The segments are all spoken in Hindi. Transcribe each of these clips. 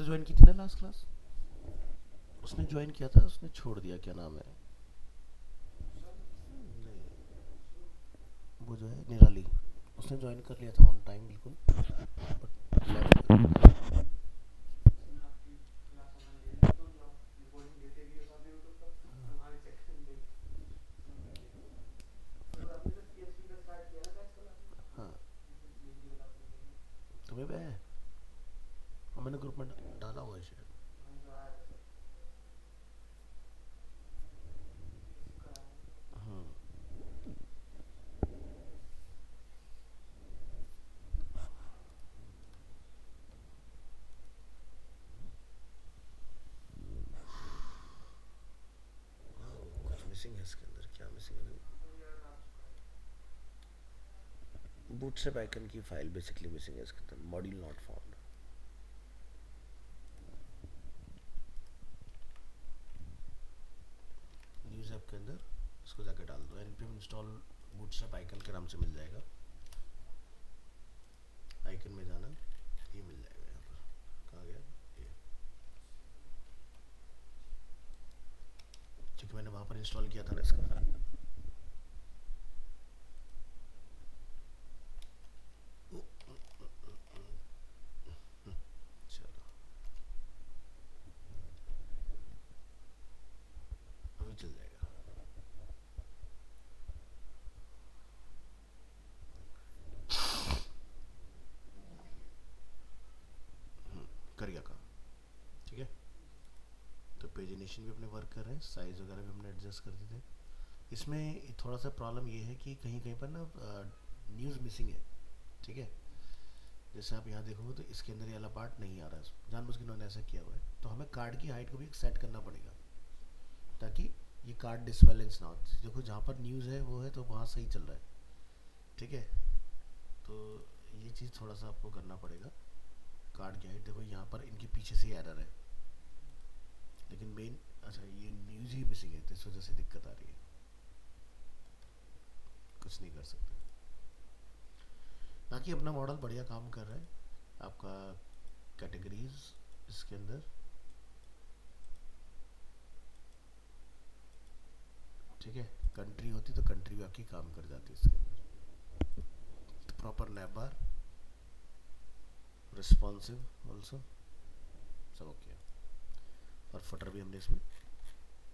ज्वाइन की थी ना लास्ट क्लास? उसने ज्वाइन किया था, उसने छोड़ दिया, क्या नाम है? नहीं, वो जो है निराली, उसने ज्वाइन कर लिया था ऑन टाइम बिल्कुल, बट लेफ्ट। हाँ, तुम्हें भी है? और मैंने ग्रुप में डाला हुआ है शायद। हम्म। कुछ मिसिंग है इसके अंदर, क्या मिसिंग है? बूटस्ट्रैप आइकन की फाइल बेसिकली मिसिंग है इसके अंदर, module not found. News app के अंदर इसको जाकर डाल दो, npm इंस्टॉल बूटस्ट्रैप आइकन के नाम से मिल जाएगा। आइकन में जाना, ये मिल जाएगा यहाँ पर। कहाँ गया ये? क्योंकि मैंने वहाँ पर इंस्टॉल किया था ना इसका। चलो, अभी चल जाएगा। कर गया काम। ठीक है, तो पेजिनेशन भी अपने वर्क कर रहे हैं, साइज़ वगैरह भी हमने एडजस्ट कर दिए थे। इसमें थोड़ा सा प्रॉब्लम ये है कि कहीं कहीं पर ना न्यूज़ मिसिंग है। ठीक है, जैसे आप यहाँ देखोगे तो इसके अंदर ये वाला पार्ट नहीं आ रहा है, जानबूझ के इन्होंने ऐसा किया हुआ है। तो हमें कार्ड की हाइट को भी एक सेट करना पड़ेगा, ताकि ये कार्ड डिसबैलेंस ना हो। देखो जहाँ पर न्यूज़ है वो है तो वहाँ सही चल रहा है। ठीक है, तो ये चीज़ थोड़ा सा आपको करना पड़ेगा। कार्ड की हाइट देखो, यहाँ पर इनके पीछे से एरर है, लेकिन मेन, अच्छा ये न्यूज़ ही मिसिंग है, तो इस वजह से दिक्कत आ रही है। कुछ नहीं कर सकते। बाकी अपना मॉडल बढ़िया काम कर रहा है। आपका कैटेगरीज इसके अंदर, ठीक है, कंट्री होती तो कंट्री भी आपकी काम कर जाती है इसके अंदर। तो प्रॉपर नैब बार, रिस्पॉन्सिव ऑल्सो, सब ओके। और फटर भी हमने इसमें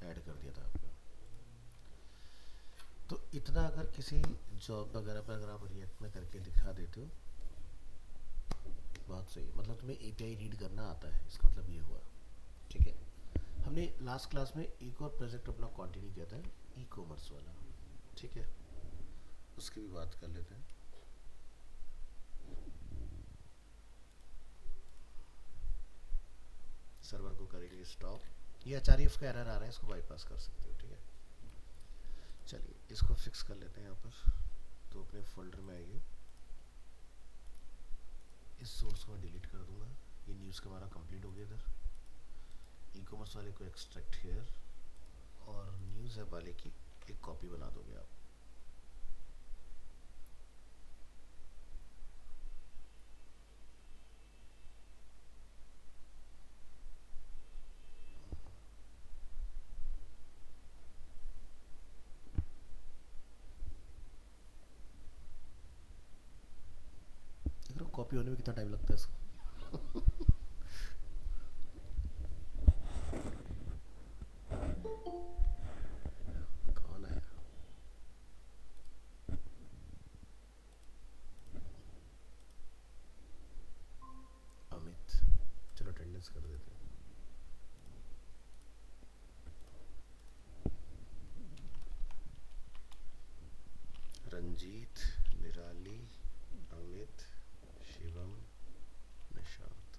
ऐड कर दिया था आपका। तो इतना अगर किसी जॉब वगैरह पर अगर आप रिएक्ट में करके दिखा देते हो, बहुत सही। मतलब तुम्हें एपीआई रीड करना आता है, इसका मतलब ये हुआ। ठीक है, हमने लास्ट क्लास में एक और प्रोजेक्ट अपना कंटिन्यू किया था, ई कॉमर्स वाला। ठीक है, उसकी भी बात कर लेते हैं। सर्वर को करेंगे स्टॉप। ये एच का एरर आ रहा है, इसको बाईपास कर सकते हो। ठीक है, चलिए इसको फिक्स कर लेते हैं यहाँ पर। तो अपने फोल्डर में आइए, इस सोर्स को मैं डिलीट कर दूंगा। ये न्यूज़ का हमारा कंप्लीट हो गया इधर। ई कॉमर्स वाले को एक्सट्रैक्ट हेयर, और न्यूज़ ऐप वाले की एक कॉपी बना दोगे आप। देख रहे हो कॉपी होने में कितना टाइम लगता है इसको। कौन आया? अमित। चलो अटेंडेंस कर देते हैं। रंजीत, निराली, अमित, शिवम, निशांत।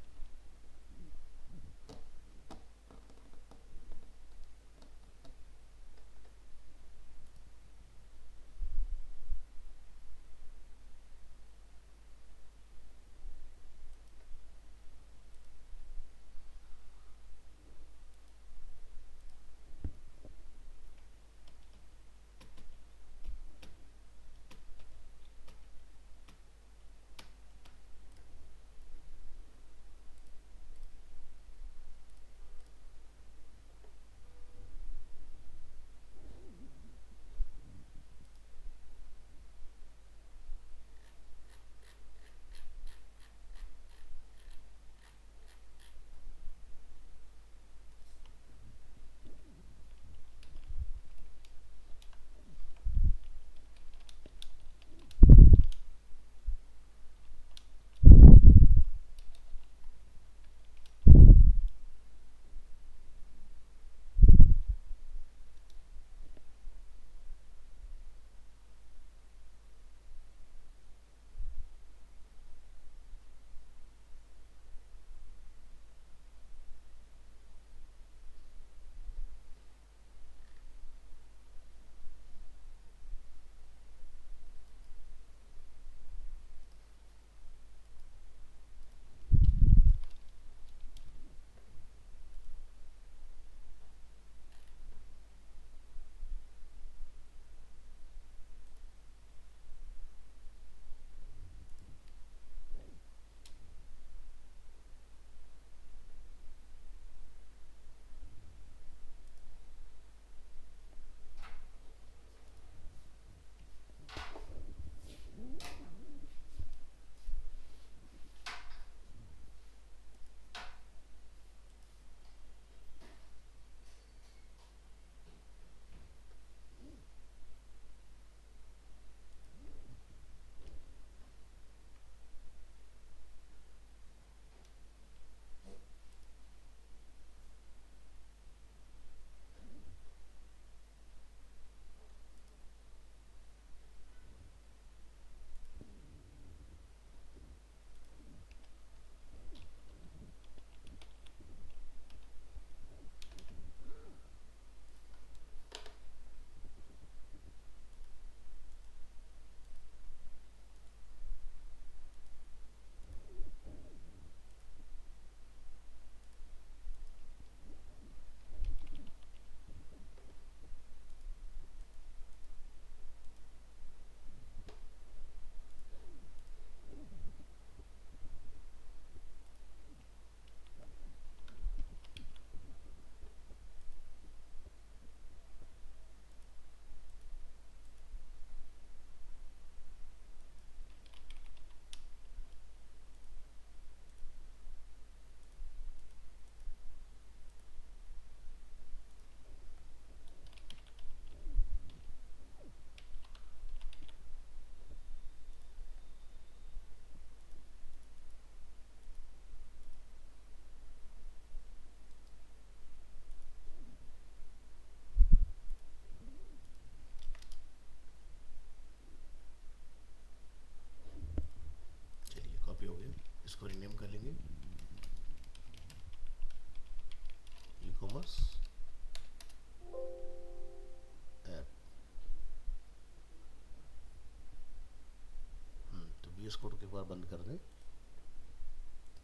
VS कोड को एक बार बंद कर दें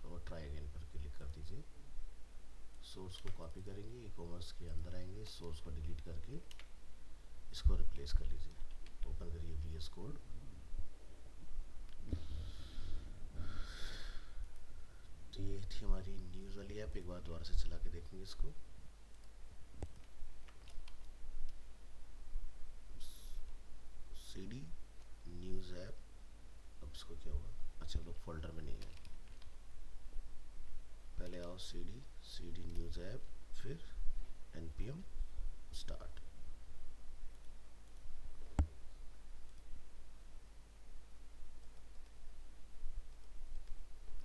और ट्राई अगेन पर क्लिक कर दीजिए। सोर्स को कॉपी करेंगे, ई कॉमर्स के अंदर आएंगे, सोर्स को डिलीट करके इसको रिप्लेस कर लीजिए। ओपन करिए VS कोड। तो ये थी हमारी न्यूज़ वाली ऐप। एक बार दोबारा से चला के देखेंगे इसको। CD news app. अब इसको क्या हुआ? अच्छा, लोग फोल्डर में नहीं है। पहले आओ CD न्यूज़ ऐप, फिर npm स्टार्ट।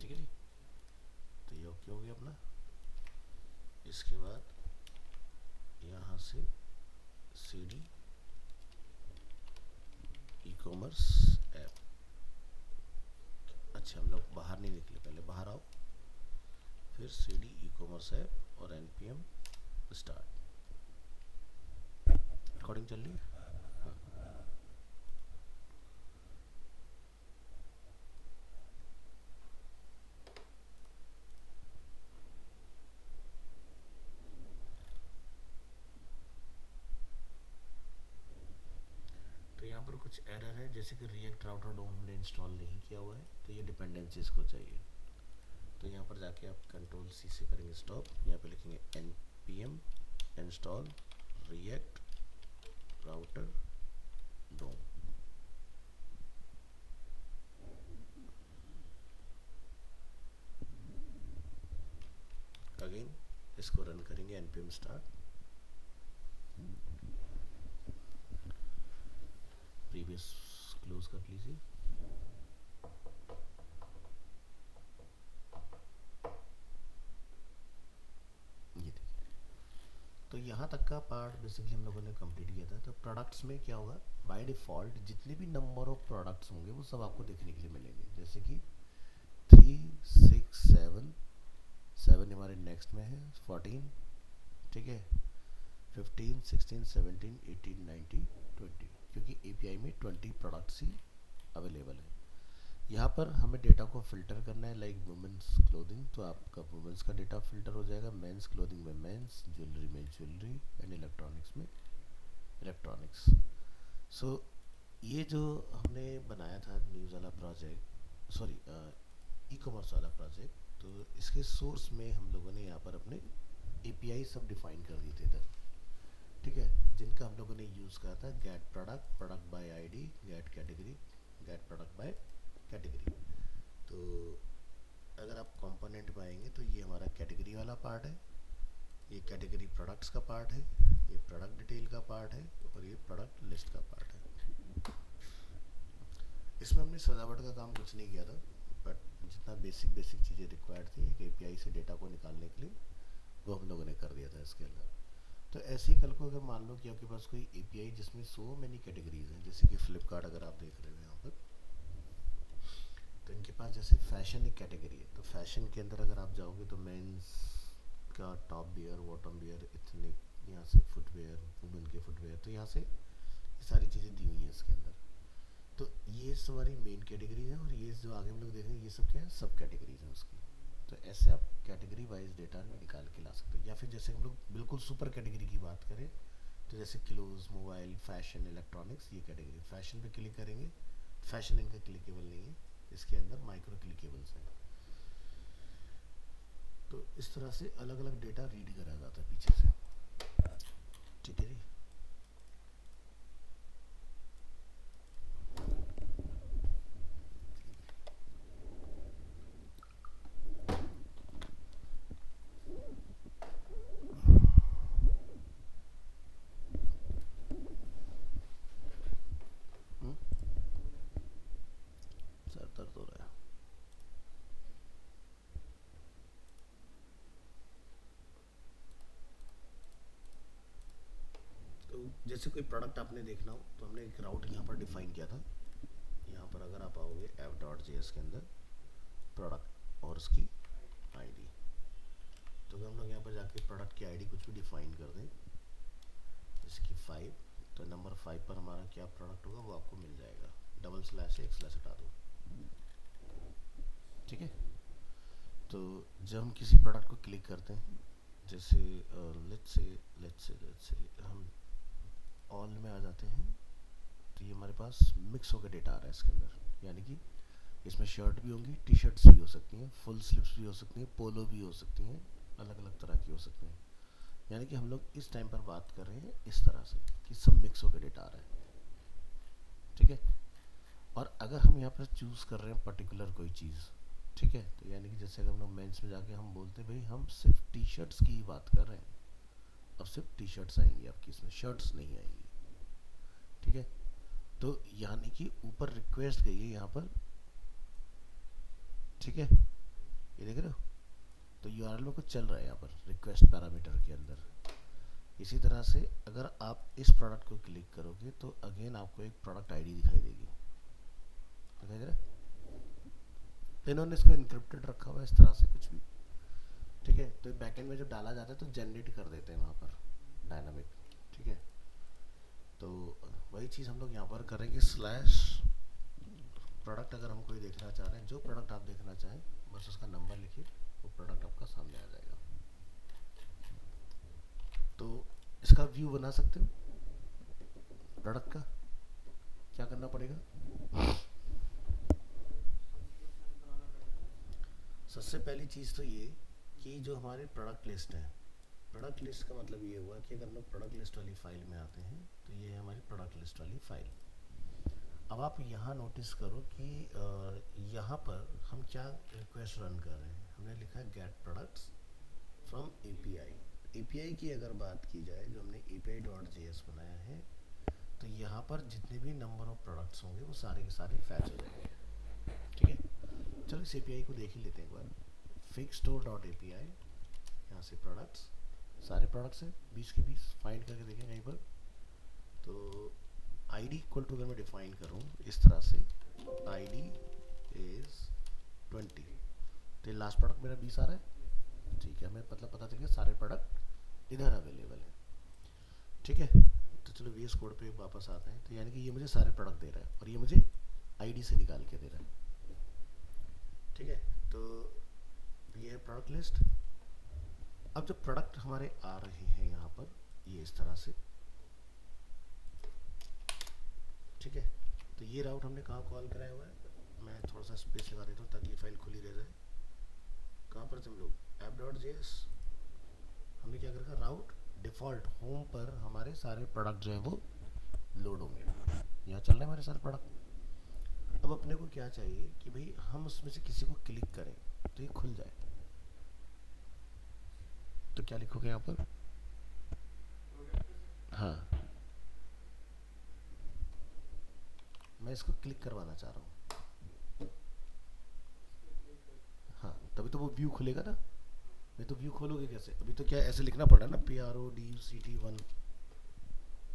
ठीक है जी, तो ये ओके हो गया अपना। इसके बाद यहाँ से CD ई कॉमर्स ऐप। अच्छा, हम लोग बाहर नहीं निकले, पहले बाहर आओ, फिर CD ई कॉमर्स ऐप और npm स्टार्ट। रिकॉर्डिंग चल रही है? तो यहाँ पर कुछ एरर है, जैसे कि रिएक्ट राउटर डोम हमने इंस्टॉल नहीं किया हुआ है, तो ये डिपेंडेंसीज को चाहिए। तो यहाँ पर जाके आप कंट्रोल C से करेंगे स्टॉप। यहाँ पे लिखेंगे npm इंस्टॉल रिएक्ट राउटर डोम। अगेन इसको रन करेंगे, npm स्टार्ट। प्रीवियस क्लोज कर लीजिए। ये देखिए, तो यहाँ तक का पार्ट बेसिकली हम लोगों ने कंप्लीट किया था। तो प्रोडक्ट्स में क्या होगा, बाय डिफ़ॉल्ट जितने भी नंबर ऑफ प्रोडक्ट्स होंगे वो सब आपको देखने के लिए मिलेंगे। जैसे कि 3, 6, 7, 7 हमारे नेक्स्ट में है, 14, ठीक है, 15, 16, 17, 18, 19, 20, क्योंकि API में 20 प्रोडक्ट्स ही अवेलेबल है। यहाँ पर हमें डेटा को फिल्टर करना है, लाइक वुमेंस क्लोथिंग, तो आपका वुमेंस का डेटा फिल्टर हो जाएगा, मेंस क्लोथिंग में मेंस, ज्वेलरी में ज्वेलरी, एंड इलेक्ट्रॉनिक्स में इलेक्ट्रॉनिक्स। सो ये जो हमने बनाया था न्यूज़ वाला प्रोजेक्ट, सॉरी ई कॉमर्स वाला प्रोजेक्ट, तो इसके सोर्स में हम लोगों ने यहाँ पर अपने API सब डिफाइन कर दिए थे इधर, ठीक है, जिनका हम लोगों ने यूज़ करा था get product, product by ID, get category, get product by category. तो अगर आप कंपोनेंट में आएंगे तो ये हमारा कैटेगरी वाला पार्ट है, ये कैटेगरी प्रोडक्ट्स का पार्ट है, ये प्रोडक्ट डिटेल का पार्ट है, और ये प्रोडक्ट लिस्ट का पार्ट है। इसमें हमने सजावट का काम कुछ नहीं किया था, बट जितना बेसिक चीज़ें रिक्वायर्ड थी एक API से डेटा को निकालने के लिए, वो हम लोगों ने कर दिया था इसके अंदर। तो ऐसे ही कल को अगर मान लो कि आपके पास कोई API जिसमें सो मैनी कैटेगरीज हैं, जैसे कि फ्लिपकार्ट अगर आप देख रहे हो यहाँ पर, तो इनके पास जैसे फैशन एक कैटेगरी है, तो फैशन के अंदर अगर आप जाओगे तो मेंस का top wear, bottom wear, ethnic, यहाँ से फुटवेयर, वुमेन के फुटवेयर, तो यहाँ से ये सारी चीज़ें दी हुई हैं इसके अंदर। तो ये हमारी मेन कैटेगरीज हैं, और ये जो आगे हम लोग देखेंगे ये सब क्या है, सब कैटेगरीज हैं उसकी। तो ऐसे आप कैटेगरी वाइज डेटा निकाल के ला सकते हो। या फिर जैसे हम लोग बिल्कुल सुपर कैटेगरी की बात करें, तो जैसे क्लोज, मोबाइल, फैशन, इलेक्ट्रॉनिक्स, ये कैटेगरी। फैशन पे क्लिक करेंगे, फैशन इनका क्लिकेबल नहीं है, इसके अंदर माइक्रो क्लिकेबल्स हैं। तो इस तरह से अलग अलग डेटा रीड करा जाता है पीछे से, ठीक है जी। सर दर्द हो रहा है। तो जैसे कोई प्रोडक्ट आपने देखना हो, तो हमने एक राउट यहाँ पर डिफाइन किया था। यहाँ पर अगर आप आओगे app.js के अंदर, प्रोडक्ट और उसकी ID, तो अगर हम लोग यहाँ पर जाके प्रोडक्ट की ID कुछ भी डिफाइन कर दें, जैसे कि 5, तो नंबर 5 पर हमारा क्या प्रोडक्ट होगा वो आपको मिल जाएगा। डबल स्लैश से एक स्लैश हटा दो, ठीक है। तो जब हम किसी प्रोडक्ट को क्लिक करते हैं, जैसे लेट्स से हम ऑल में आ जाते हैं, तो ये हमारे पास मिक्स होकर डेटा आ रहा है इसके अंदर, यानी कि इसमें शर्ट भी होंगी, टी शर्ट्स भी हो सकती हैं, फुल स्लीव्स भी हो सकती हैं, पोलो भी हो सकती हैं, अलग अलग तरह की हो सकती हैं। यानी कि हम लोग इस टाइम पर बात कर रहे हैं इस तरह से कि सब मिक्स होकर डेटा आ रहा है। ठीक है। और अगर हम यहाँ पर चूज़ कर रहे हैं पर्टिकुलर कोई चीज़, ठीक है, तो यानी कि जैसे अगर हम लोग मेंस में जाके हम बोलते हैं भाई हम सिर्फ टी शर्ट्स की ही बात कर रहे हैं, अब सिर्फ टी शर्ट्स आएंगी आपकी, इसमें शर्ट्स नहीं आएंगी। ठीक है। तो यानी कि ऊपर रिक्वेस्ट गई है यहाँ पर, ठीक है, ये देख रहे हो, तो यूआरएल में कुछ चल रहा है यहाँ पर रिक्वेस्ट पैरामीटर के अंदर। इसी तरह से अगर आप इस प्रोडक्ट को क्लिक करोगे तो अगेन आपको एक प्रोडक्ट आईडी दिखाई देगी, दिखाई दे रहा है। तो इन्होंने इसको इनक्रिप्टेड रखा हुआ है इस तरह से कुछ भी, ठीक है। तो बैकएंड में जब डाला जाता है तो जनरेट कर देते हैं वहाँ पर डायनामिक, ठीक है। तो वही चीज़ हम लोग यहाँ पर करेंगे, स्लैश प्रोडक्ट। अगर हम कोई देखना चाह रहे हैं, जो प्रोडक्ट आप देखना चाहें बस उसका नंबर लिखिए, वो प्रोडक्ट आपका सामने आ जाएगा। तो इसका व्यू बना सकते हो प्रोडक्ट का। क्या करना पड़ेगा? सबसे पहली चीज़ तो ये कि जो हमारे प्रोडक्ट लिस्ट है, प्रोडक्ट लिस्ट का मतलब ये हुआ कि अगर हम लोग प्रोडक्ट लिस्ट वाली फाइल में आते हैं तो ये है हमारी प्रोडक्ट लिस्ट वाली फाइल। अब आप यहाँ नोटिस करो कि यहाँ पर हम क्या रिक्वेस्ट रन कर रहे हैं। हमने लिखा है get products from API. API की अगर बात की जाए, जो हमने api.js बनाया है, तो यहाँ पर जितने भी नंबर ऑफ प्रोडक्ट्स होंगे वो सारे के सारे फैच हो जाएंगे। ठीक है। चलो इस एपीआई को देख ही लेते हैं एक बार। figstore.api, यहाँ से प्रोडक्ट्स, सारे प्रोडक्ट्स हैं 20 के 20, फाइंड करके देखें कहीं पर। तो आईडी इक्वल टू अगर मैं डिफाइन करूँ इस तरह से, आईडी इज 20, तो लास्ट प्रोडक्ट मेरा 20 आ रहा है। ठीक है, हमें मतलब पता चल गया सारे प्रोडक्ट इधर अवेलेबल है। ठीक है। तो चलो वीएस कोड पे वापस आते हैं। तो यानी कि ये मुझे सारे प्रोडक्ट दे रहा है और ये मुझे आईडी से निकाल के दे रहा है। ठीक है। तो ये है प्रोडक्ट लिस्ट। अब जो प्रोडक्ट हमारे आ रहे हैं यहाँ पर, ये इस तरह से, ठीक है। तो ये राउट हमने कहाँ कॉल कराया हुआ है, मैं थोड़ा सा स्पेस लगा देता हूँ ताकि ये फाइल खुली रह जाए। कहाँ पर हम लोग app.js हमने क्या कर रखा, राउट डिफ़ॉल्ट होम पर हमारे सारे प्रोडक्ट जो हैं वो लोड होंगे। यहाँ चल रहे हैं हमारे सारे प्रोडक्ट। अब अपने को क्या चाहिए कि भाई हम उसमें से किसी को क्लिक करें तो ये खुल जाए। तो क्या लिखोगे यहाँ पर? हाँ, मैं इसको क्लिक करवाना चाह रहा हूँ। हाँ, तभी तो वो व्यू खुलेगा ना। नहीं तो व्यू खोलोगे कैसे? अभी तो क्या ऐसे लिखना पड़ रहा है ना, PRODCT1,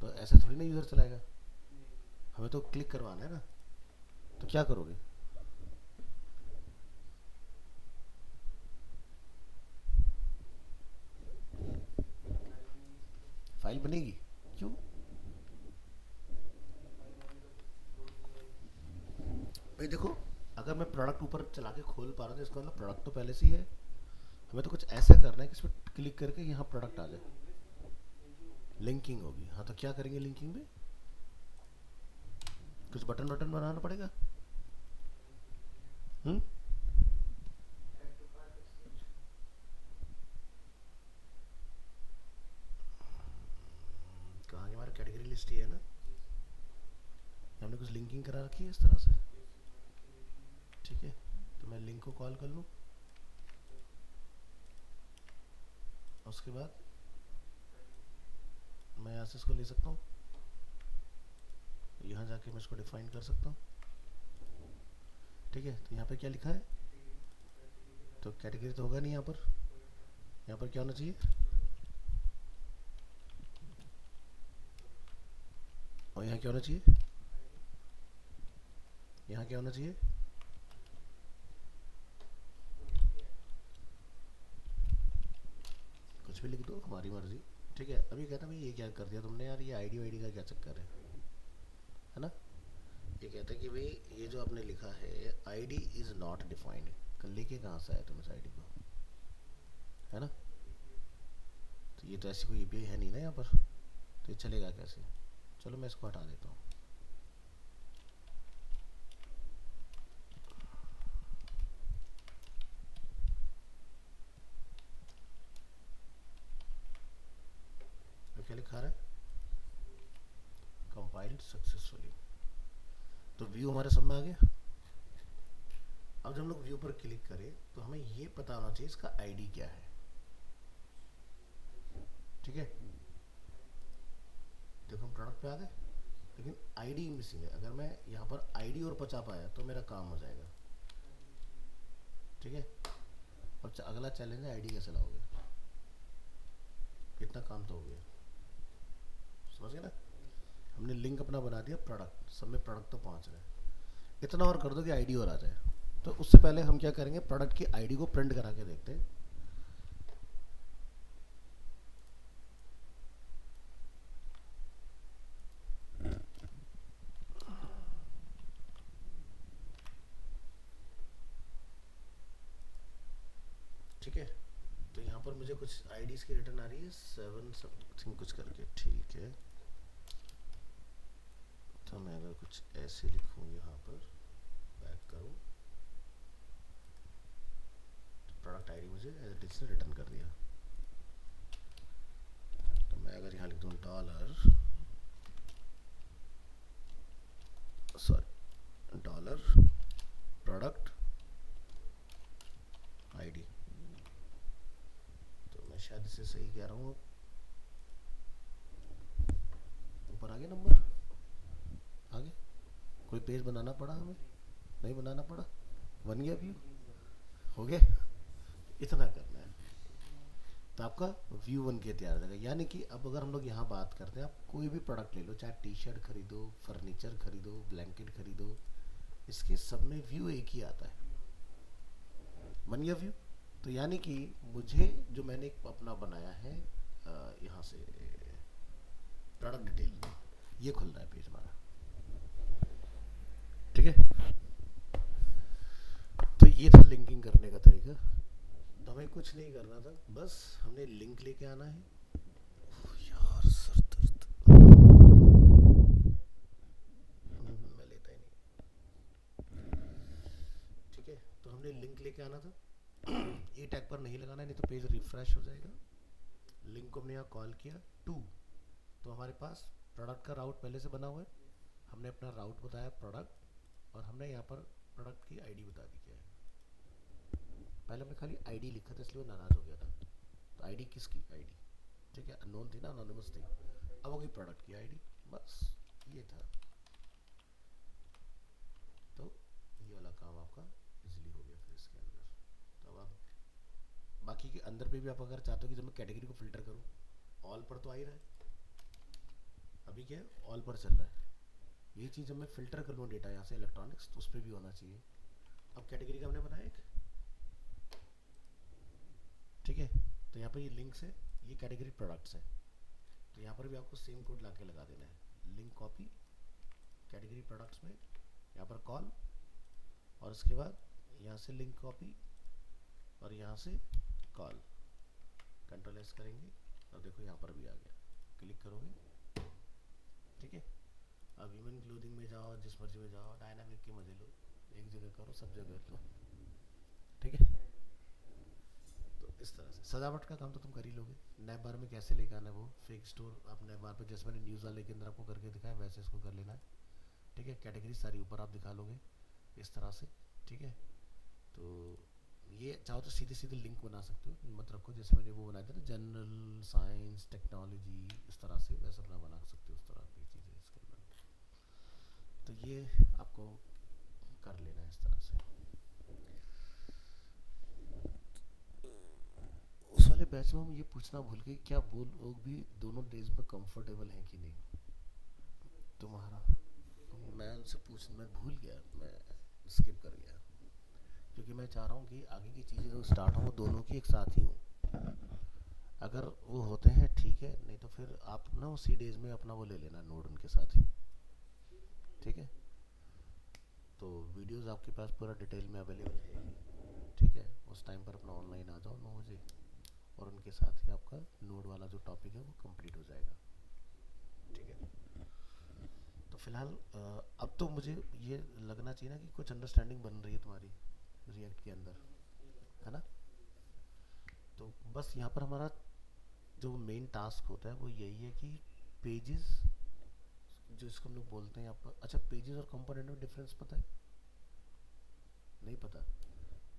तो ऐसे थोड़ी ना यूज़र चलाएगा। हमें तो क्लिक करवाना है ना। तो क्या करोगे? फाइल बनेगी क्यों? भाई देखो, अगर मैं प्रोडक्ट ऊपर चला के खोल पा रहा हूँ तो इसका मतलब प्रोडक्ट तो पहले से ही है। हमें तो कुछ ऐसा करना है कि इसमें क्लिक करके यहाँ प्रोडक्ट आ जाए। लिंकिंग होगी। हाँ, तो क्या करेंगे लिंकिंग में? कुछ बटन बटन बनाना पड़ेगा। हम्म। कहाँ की हमारा कैटेगरी लिस्ट ही है ना, हमने कुछ लिंकिंग करा रखी है इस तरह से। ठीक है। तो मैं लिंक को कॉल कर लूँ, उसके बाद मैं यहाँ से इसको ले सकता हूँ, यहाँ जाके मैं इसको डिफाइन कर सकता हूँ। ठीक है। तो यहाँ पे क्या लिखा है? तो कैटेगरी तो होगा नहीं यहाँ पर। यहाँ पर क्या होना चाहिए? और यहाँ क्या होना चाहिए? यहाँ क्या होना चाहिए? कुछ भी लिख दो, हमारी मर्जी। ठीक है। अभी कहता भाई ये क्या कर दिया तुमने यार, ये आईडी वाईडी का क्या चक्कर है ना? ये कहता है कि भाई ये जो आपने लिखा है आईडी इज नॉट डिफाइंड, कल लेके कहाँ से आए तुम इस आईडी को, है ना? तो ये तो ऐसी कोई यूपीआई है नहीं ना यहाँ पर, तो ये चलेगा कैसे? चलो मैं इसको हटा देता हूँ। क्या लिखा रहा है? Compiled successfully. तो व्यू हमारे सब में आ गया। अब जब हम लोग व्यू पर क्लिक करें तो हमें ये पता होना चाहिए इसका आईडी क्या है। ठीक है, देखो हम प्रोडक्ट पे आ गए, लेकिन आईडी मिसिंग है। अगर मैं यहाँ पर आईडी और पचा पाया तो मेरा काम हो जाएगा। ठीक है, और अगला चैलेंज है आईडी कैसे लाओगे। इतना काम तो हो गया, समझ गए ना? हमने लिंक अपना बना दिया, प्रोडक्ट सब में प्रोडक्ट तो पहुंच रहे हैं। इतना और कर दो कि आईडी और आ जाए। तो उससे पहले हम क्या करेंगे, प्रोडक्ट की आईडी को प्रिंट करा के देखते हैं। ठीक है, तो यहाँ पर मुझे कुछ आईडीज की रिटर्न आ रही है 7 समथिंग कुछ करके। ठीक है, तो मैं अगर कुछ ऐसे लिखूँ यहाँ पर, बैक करूँ, तो प्रोडक्ट आईडी मुझे एज इट इज से रिटर्न कर दिया। तो मैं अगर यहाँ लिख दूँ डॉलर प्रोडक्ट आईडी, तो मैं शायद इसे सही कह रहा हूँ। ऊपर आगे नंबर आगे, कोई पेज बनाना पड़ा हमें? नहीं बनाना पड़ा, बन गया व्यू, हो गया। इतना करना है तो आपका व्यू बन के तैयार हो जाएगा। यानी कि अब अगर हम लोग यहाँ बात करते हैं, आप कोई भी प्रोडक्ट ले लो, चाहे टी शर्ट खरीदो, फर्नीचर खरीदो, ब्लैंकेट खरीदो, इसके सब में व्यू एक ही आता है। बन गया व्यू। तो यानी कि मुझे जो मैंने एक अपना बनाया है यहाँ से प्रोडक्ट डिटेल, ये खुल रहा है पेज हमारा। ठीक है, तो ये था लिंकिंग करने का तरीका। तो हमें कुछ नहीं करना था, बस हमने लिंक लेके आना है। यार सर दर्द, मैं लेता ही नहीं। ठीक है, तो हमने लिंक लेके आना था। ई टैग पर नहीं लगाना है, नहीं तो पेज रिफ्रेश हो जाएगा। लिंक को हमने यहाँ कॉल किया टू, तो हमारे पास प्रोडक्ट का राउट पहले से बना हुआ है। हमने अपना राउट बताया प्रोडक्ट, और हमने यहाँ पर प्रोडक्ट की आईडी बता दी क्या है। पहले हमने खाली आईडी लिखा था इसलिए नाराज हो गया था। तो आईडी किसकी आईडी? ठीक है, अननोन थी ना, अनोनिमस थी। अब हो गई प्रोडक्ट की आईडी, बस ये था। तो ये वाला काम आपका इजीली हो गया फिर इसके अंदर। तो अब आप बाकी के अंदर पे भी आप अगर चाहते हो कि जब मैं कैटेगरी को फिल्टर करूँ, ऑल पर तो आ ही रहा है। अभी क्या है, ऑल पर चल रहा है। यही चीज़ जब मैं फिल्टर कर लूँ डेटा यहाँ से इलेक्ट्रॉनिक्स, तो उस पर भी होना चाहिए। अब कैटेगरी का हमने बनाया एक, ठीक है, तो यहाँ पर ये लिंक्स है, ये कैटेगरी प्रोडक्ट्स है। तो यहाँ पर भी आपको सेम कोड ला के लगा देना है। लिंक कॉपी कैटेगरी प्रोडक्ट्स में, यहाँ पर कॉल, और उसके बाद यहाँ से लिंक कॉपी, और यहाँ से कॉल, कंट्रोल एस करेंगे और देखो यहाँ पर भी आ गया। क्लिक करोगे, ठीक है। अब ह्यूमन क्लोथिंग में जाओ, जिस मर्जी में जाओ, डायनामिक के मजे लो, एक जगह करो, सब जगह लो, ठीक है। तो इस तरह से सजावट का काम तो तुम कर ही लोगे। नैप बार में कैसे लेकर आना है वो फेक स्टोर, आप नैप बार पे जैसे मैंने न्यूज़ वाले के अंदर आपको करके दिखाया वैसे इसको कर लेना है, ठीक है। कैटेगरी सारी ऊपर आप दिखा लोगे इस तरह से, ठीक है। तो ये चाहो तो सीधे सीधे लिंक बना सकते हो, मत रखो जैसे मैंने वो बनाया था ना, जनरल साइंस टेक्नोलॉजी, इस तरह से वैसा अपना बना सकते हो, उस तरह की चीज़ें इसके अंदर। तो ये आपको कर लेना है इस तरह से। उस वाले बैच में हम ये पूछना भूल गए, क्या वो लोग भी दोनों डेज में कंफर्टेबल हैं कि नहीं तुम्हारा। मैं उनसे मैं भूल गया, मैं स्किप कर गया, क्योंकि मैं चाह रहा हूँ कि आगे की चीज़ें जो स्टार्ट हों वो दोनों की एक साथ ही हों। अगर वो होते हैं ठीक है, नहीं तो फिर आप ना उसी डेज में अपना वो ले लेना नोड उनके साथ ही, ठीक है। तो वीडियोस आपके पास पूरा डिटेल में अवेलेबल है, ठीक है, उस टाइम पर अपना ऑनलाइन आ जाओ 9 बजे, और उनके साथ ही आपका नोड वाला जो टॉपिक है वो कंप्लीट हो जाएगा। ठीक है, तो फिलहाल अब तो मुझे ये लगना चाहिए ना कि कुछ अंडरस्टैंडिंग बन रही है तुम्हारी रिएक्ट के अंदर, है ना। तो बस यहाँ पर हमारा जो मेन टास्क होता है वो यही है कि पेजेस, जो इसको हम लोग बोलते हैं यहाँ पर, अच्छा पेजेस और कंपोनेंट में डिफरेंस पता है? नहीं पता?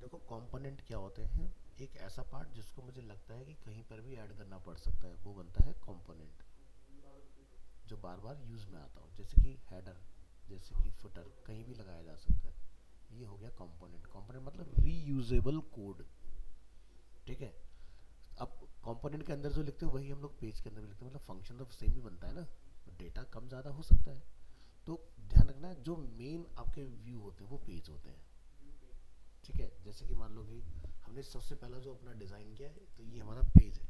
देखो कंपोनेंट क्या होते हैं, एक ऐसा पार्ट जिसको मुझे लगता है कि कहीं पर भी ऐड करना पड़ सकता है वो बनता है कंपोनेंट, जो बार बार यूज़ में आता हो, जैसे कि हेडर, जैसे कि फुटर, कहीं भी लगाया जा सकता है। ये हो गया कंपोनेंट। कंपोनेंट मतलब रीयूजेबल कोड। ठीक है, अब कंपोनेंट के अंदर जो लिखते हैं वही हम लोग पेज के अंदर भी लिखते हैं, मतलब फंक्शन तो सेम ही बनता है ना, डेटा कम ज़्यादा हो सकता है। तो ध्यान रखना, जो मेन आपके व्यू होते हैं वो पेज होते हैं। ठीक है, जैसे कि मान लो कि हमने सबसे पहला जो अपना डिज़ाइन किया है, तो ये हमारा पेज है।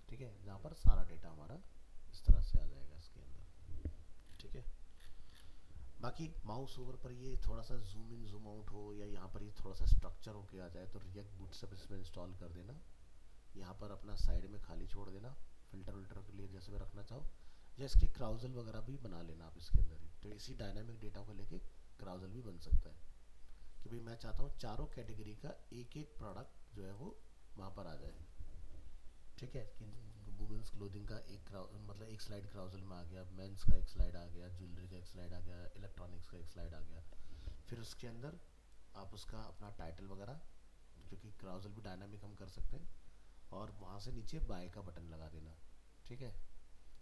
ठीक है, जहाँ पर सारा डेटा हमारा इस तरह से आ जाएगा इसके अंदर। ठीक है, बाकी माउस ओवर पर ये थोड़ा सा जूम इन जूम आउट हो, या यहाँ पर ये थोड़ा सा स्ट्रक्चर होके आ जाए, तो रिएक्ट बूटस्ट्रैप इसमें इंस्टॉल कर देना। यहाँ पर अपना साइड में खाली छोड़ देना, फिल्टर विल्टर के लिए जैसे भी रखना चाहो, या इसके क्राउजल वगैरह भी बना लेना आप इसके अंदर ही। तो इसी डायनामिक डेटा को लेके क्राउजल भी बन सकता है कि भाई मैं चाहता हूँ चारों कैटेगरी का एक एक प्रोडक्ट जो है वो वहाँ पर आ जाए। ठीक है, कि वुमेंस क्लोथिंग का मतलब एक स्लाइड क्राउजल में आ गया, मेंस का एक स्लाइड आ गया, ज्वेलरी का एक स्लाइड आ गया, इलेक्ट्रॉनिक्स का एक स्लाइड आ गया। फिर उसके अंदर आप उसका अपना टाइटल वगैरह, क्योंकि क्राउजल भी डायनामिक हम कर सकते हैं, और वहाँ से नीचे बाय का बटन लगा देना। ठीक है,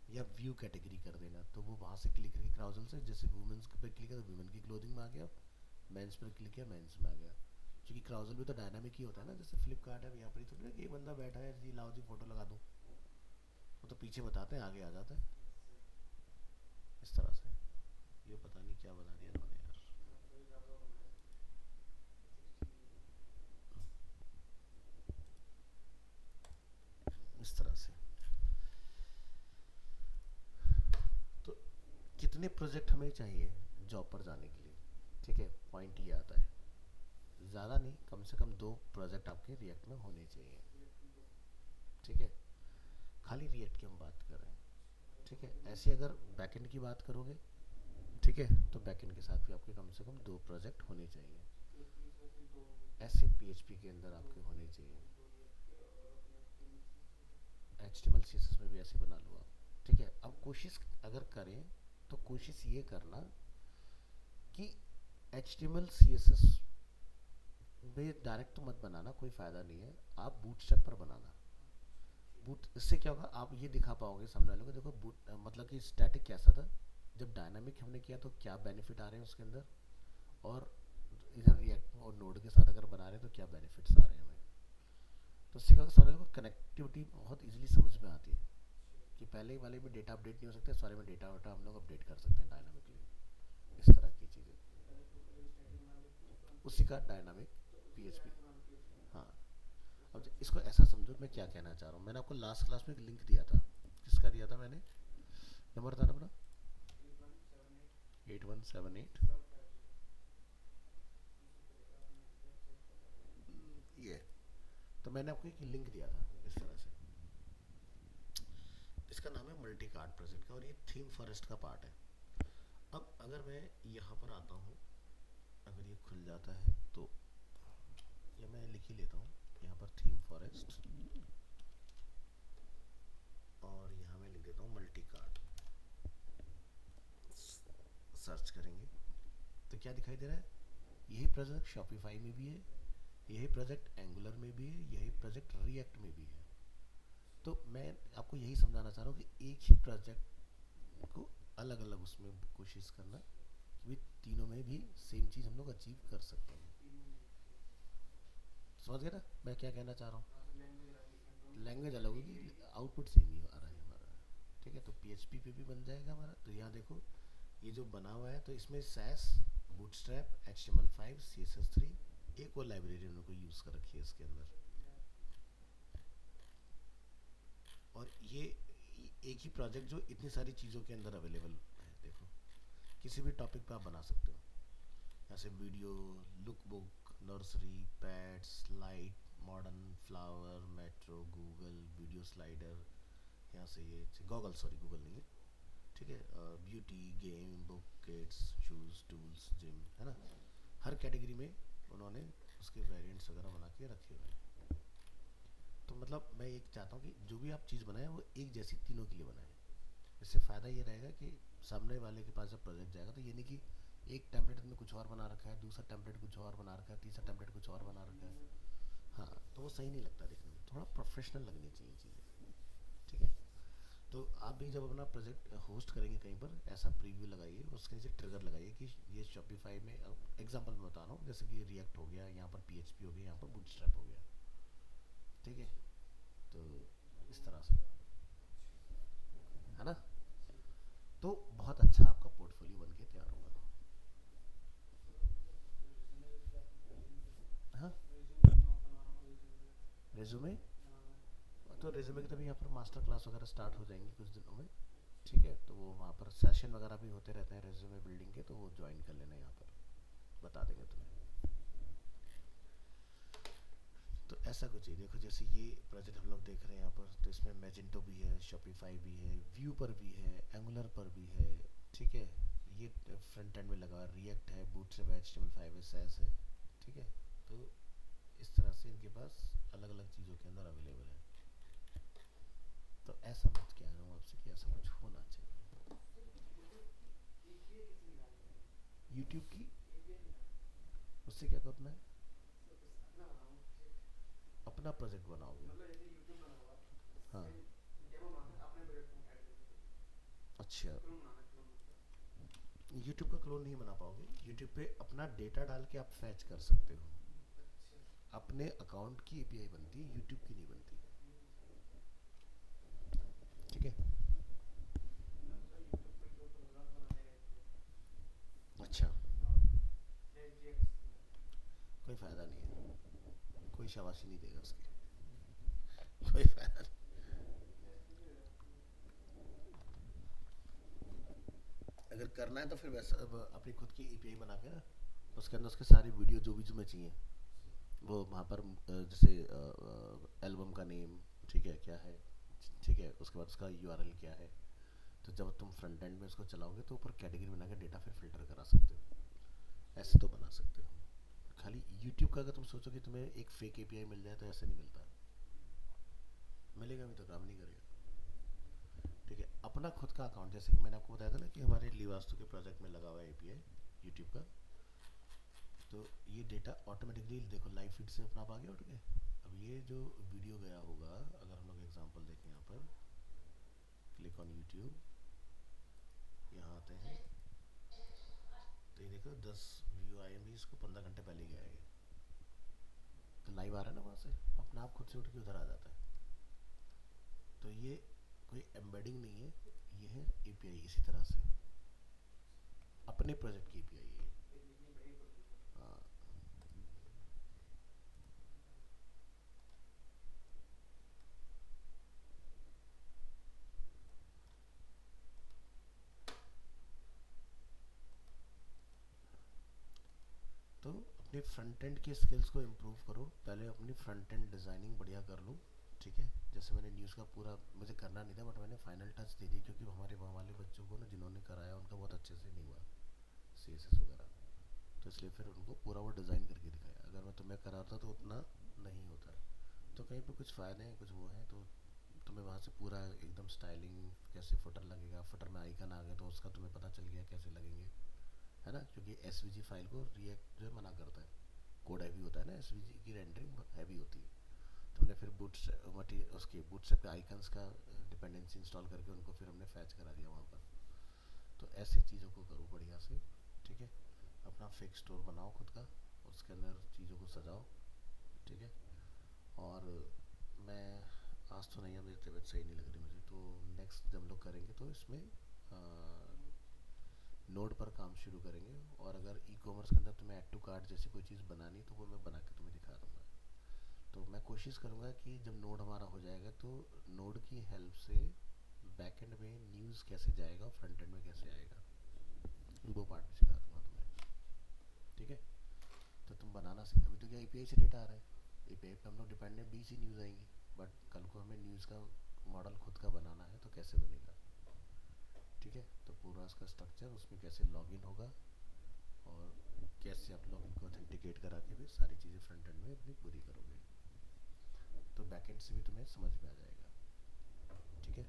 या व्यू कैटेगरी कर देना, तो वो वहाँ से क्लिक करके क्राउजल से जैसे वुमेंस पे क्लिक किया तो वुमेन की क्लोथिंग में आ गया, मेंस पर क्लिक किया मेंस में आ गया। क्योंकि क्राउजल भी तो डायनामिक ही होता है ना, जैसे फ्लिपकार्ट है, यहाँ पर ही थोड़ी ना कि एक बंदा बैठा है जी लाओ जी फोटो लगा दूँ, वो तो पीछे बताते हैं आगे आ जाता है इस तरह से। ये पता नहीं क्या बना दिया इन्होंने यार, इस तरह से। तो कितने प्रोजेक्ट हमें चाहिए जॉब पर जाने के लिए? ठीक है, पॉइंट ये आता है, ज़्यादा नहीं, कम से कम 2 प्रोजेक्ट आपके रिएक्ट में होने चाहिए। ठीक है, खाली रिएक्ट की हम बात कर रहे हैं। ठीक है, ऐसे अगर बैकएंड की बात करोगे, ठीक है, तो बैकएंड के साथ भी आपके कम से कम 2 प्रोजेक्ट होने चाहिए। ऐसे पीएचपी के अंदर आपके होने चाहिए, एचटीएमएल सीएसएस में भी ऐसे बना लो आप। ठीक है, अब कोशिश अगर करें तो कोशिश ये करना कि एचटीएमएल सीएसएस में डायरेक्ट तो मत बनाना, कोई फ़ायदा नहीं है, आप बूटस्ट्रैप पर बनाना। बूट इससे क्या होगा, आप ये दिखा पाओगे सामने वालों को, देखो बूट मतलब कि स्टैटिक कैसा था, जब डायनामिक हमने किया तो क्या बेनिफिट आ रहे हैं उसके अंदर, और इधर रिएक्ट और नोड के साथ अगर बना रहे हैं तो क्या बेनिफिट्स आ रहे हैं हमें। तो इससे क्या होगा, सामने वालों को कनेक्टिविटी बहुत इजीली समझ में आती है कि पहले वाले में डेटा अपडेट नहीं हो सकते, सारे में डेटा वेटा हम लोग अपडेट कर सकते हैं डायनामिकली, इस तरह की चीज़ें, उसी का डायनामिक पीएचपी। हाँ, अब इसको ऐसा समझो मैं क्या कहना चाह रहा हूँ, मैंने आपको लास्ट क्लास में एक लिंक दिया था, किसका दिया था मैंने, नंबर था ना अपना 8178, ये, तो मैंने आपको एक लिंक दिया था इस तरह से, इसका नाम है मल्टी कार्ड प्रोजेक्ट का, और ये थीम फॉरेस्ट का पार्ट है। अब अगर मैं यहाँ पर आता हूँ, अगर ये खुल जाता है तो ये मैं लिख ही लेता हूँ यहाँ पर थीम फॉरेस्ट, और यहाँ मैं लिख देता हूँ मल्टी कार्ड, सर्च करेंगे तो क्या दिखाई दे रहा है, यही प्रोजेक्ट शॉपिफाई में भी है, यही प्रोजेक्ट एंगुलर में भी है, यही प्रोजेक्ट रिएक्ट में भी है। तो मैं आपको यही समझाना चाह रहा हूँ कि एक ही प्रोजेक्ट को अलग अलग उसमें कोशिश करना कि तीनों में भी सेम चीज़ हम लोग अचीव कर सकते हैं। समझ गए ना मैं क्या कहना चाह रहा हूँ, लैंग्वेज अलग होगी, आउटपुट सेम ही आ रहा है हमारा। ठीक है, तो पीएचपी पे भी बन जाएगा हमारा। तो यहाँ देखो ये जो बना हुआ है, तो इसमें सैस, बूटस्ट्रैप, HTML5, CSS3, एक और लाइब्रेरी उन्होंने यूज़ कर रखी है इसके अंदर, और ये एक ही प्रोजेक्ट जो इतनी सारी चीज़ों के अंदर अवेलेबल है। देखो किसी भी टॉपिक पे आप बना सकते हो, ऐसे video, look book, nursery, pads, light, modern, flower, metro, Google, video slider, यहाँ से ये गॉगल, सॉरी गूगल नहीं है, ठीक है, beauty, game, book, kids, shoes, tools, gym, है ना। हर कैटेगरी में उन्होंने उसके वेरिएंट्स वगैरह बना के रखे हुए हैं। तो मतलब मैं एक चाहता हूँ कि जो भी आप चीज़ बनाएं वो एक जैसी तीनों के लिए बनाएं। इससे फ़ायदा ये रहेगा कि सामने वाले के पास जब प्रोजेक्ट जाएगा तो ये नहीं कि एक टेम्पलेट में कुछ और बना रखा है, दूसरा टेम्पलेट कुछ और बना रखा है, तीसरा टेम्पलेट कुछ और बना रखा है। हाँ, तो वो सही नहीं लगता देखने में, थोड़ा प्रोफेशनल लगनी चाहिए चीज़ें। ठीक है। तो आप भी जब अपना प्रोजेक्ट होस्ट करेंगे कहीं पर, ऐसा प्रीव्यू लगाइए, उसके नीचे ट्रिगर लगाइए कि ये शॉपिफाई में, एग्जांपल मैं बता रहा हूँ, जैसे कि रिएक्ट हो गया, यहाँ पर पीएचपी हो गया, यहाँ पर बूटस्ट्रैप हो गया। ठीक है। तो इस तरह से, है ना। तो बहुत अच्छा आपका पोर्टफोलियो बन के तैयार होगा। हाँ, रेज्यूमे, तो रेज्यूमे की तभी यहाँ पर मास्टर क्लास वगैरह स्टार्ट हो जाएंगी कुछ दिनों में। ठीक है, तो वो वहाँ पर सेशन वगैरह भी होते रहते हैं रेज्यूमे बिल्डिंग के, तो वो ज्वाइन कर लेना, यहाँ पर बता देंगे तुम्हें। तो ऐसा कुछ ही देखो, जैसे ये प्रोजेक्ट हम लोग देख रहे हैं यहाँ पर, तो इसमें मैजेंटो भी है, शॉपिफाई भी है, व्यू पर भी है, एंगुलर पर भी है। ठीक है। ये फ्रंट एंड में लगा, रिएक्ट है, बूटस्ट्रैप है, HTML5 है। ठीक है। तो इस तरह से इनके पास अलग अलग चीज़ों के अंदर अवेलेबल है। तो ऐसा मत कह रहा हूँ आपसे कि ऐसा कुछ होना चाहिए। यूट्यूब की, उससे क्या करना है? अपना प्रोजेक्ट बनाओगे? हाँ। अच्छा, यूट्यूब का क्लोन नहीं बना पाओगे। यूट्यूब पे अपना डेटा डाल के आप फैच कर सकते हो। अपने अकाउंट की एपीआई बनती है, यूट्यूब की नहीं बनती। ठीक है। अच्छा, कोई फ़ायदा नहीं है, कोई शाबाशी नहीं देगा उसकी। कोई फ़ायदा नहीं। अगर करना है तो फिर वैसा अपनी खुद की एपीआई बना के ना, उसके अंदर उसके सारी वीडियो जो भी तुम्हें चाहिए, वो वहाँ पर जैसे एल्बम का नेम, ठीक है, क्या है, ठीक है, उसके बाद उसका यूआरएल क्या है। तो जब तुम फ्रंट एंड में उसको चलाओगे तो ऊपर कैटेगरी बना के डेटा फिर फिल्टर करा सकते हो। ऐसे तो बना सकते हो। खाली यूट्यूब का अगर तुम सोचो कि तुम्हें एक फेक एपीआई मिल जाए, तो ऐसे नहीं मिलता। मिलेगा भी तो काम नहीं करेगा। ठीक है। अपना खुद का अकाउंट, जैसे कि मैंने आपको बताया था ना कि हमारे लीवास्तु के प्रोजेक्ट में लगा हुआ है एपीआई यूट्यूब का। तो ये डेटा ऑटोमेटिकली देखो लाइव फीड से अपना आप आगे उठ गए। अब ये जो वीडियो गया होगा, अगर हम लोग एग्जांपल देखें, यहाँ पर क्लिक ऑन यूट्यूब, यहाँ आते हैं, तो ये देखो 10 व्यू आए हैं भी, इसको 15 घंटे पहले गया है ये। तो लाइव आ रहा है ना, वहाँ से अपना आप खुद से उठ के उधर आ जाता है। तो ये कोई एम्बेडिंग नहीं है, ये है एपीआई। इसी तरह से अपने प्रोजेक्ट की एपीआई है। हाँ। तो अपने फ्रंट एंड के स्किल्स को इम्प्रूव करो, पहले अपनी फ्रंट एंड डिज़ाइनिंग बढ़िया कर लो। ठीक है। जैसे मैंने न्यूज़ का पूरा, मुझे करना नहीं था बट मैंने फाइनल टच दे दी, क्योंकि हमारे वहाँ वाले बच्चों को ना, जिन्होंने कराया उनका बहुत अच्छे से नहीं हुआ सीएसएस वगैरह। तो इसलिए फिर उनको पूरा वो डिज़ाइन करके दिखाया। अगर मैं तुम्हें कराता तो उतना नहीं होता। तो कहीं पे कुछ फ़ायदे हैं, कुछ वो हैं, तो तुम्हें वहाँ से पूरा एकदम स्टाइलिंग, कैसे फुटर लगेगा, फुटर में आइकन आ गए तो उसका तुम्हें पता चल गया कैसे लगेंगे, है ना। क्योंकि एसवीजी फाइल को रिएक्ट जो है मना करता है, कोड हैवी होता है ना, एसवीजी की रेंडरिंग हैवी होती है। तुमने फिर उसके बूटस्ट्रैप के आइकन्स का डिपेंडेंसी इंस्टॉल करके उनको फिर हमने फैच करा दिया वहाँ पर। तो ऐसी चीज़ों को करो बढ़िया से। ठीक है। अपना फेक स्टोर बनाओ खुद का, उसके अंदर चीज़ों को सजाओ। ठीक है। और मैं, आज तो नहीं है, मेरी तबीयत सही नहीं लग रही मुझे, तो नेक्स्ट जब हम लोग करेंगे तो इसमें नोड पर काम शुरू करेंगे। और अगर ई कॉमर्स के अंदर तुम्हें ऐड टू कार्ट जैसी कोई चीज़ बनानी, तो वो मैं बना के तुम्हें दिखा दूँगा। तो मैं कोशिश करूँगा कि जब नोड हमारा हो जाएगा तो नोड की हेल्प से बैक एंड में न्यूज़ कैसे जाएगा और फ्रंट एंड में कैसे आएगा, वो पार्ट भी सिखा दूँगा तुम्हें। ठीक है। तो तुम बनाना सीख, अभी तो क्या एपीआई से डेटा आ रहा है, एपीआई पे हम लोग डिपेंडेंट भी सी न्यूज़ आएंगी, बट कल को हमें न्यूज़ का मॉडल खुद का बनाना है तो कैसे बनेगा। ठीक है, तो पूरा उसका स्ट्रक्चर, उसमें कैसे लॉगिन होगा और कैसे आप लॉगिन को ऑथेंटिकेट करा के भी सारी चीज़ें फ्रंट एंड में अपनी पूरी करोगे, तो बैक एंड से भी तुम्हें समझ में आ जाएगा। ठीक है,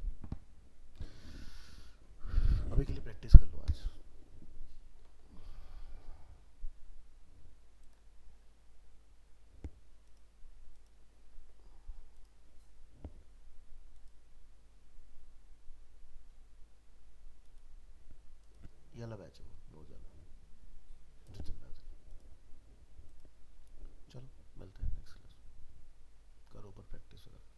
अभी के लिए प्रैक्टिस कर लो आज। ये वाला बैच है वो रोज वाला जो चल रहा था। चलो मिलते हैं नेक्स्ट क्लास, करो ऊपर प्रैक्टिस वगैरह।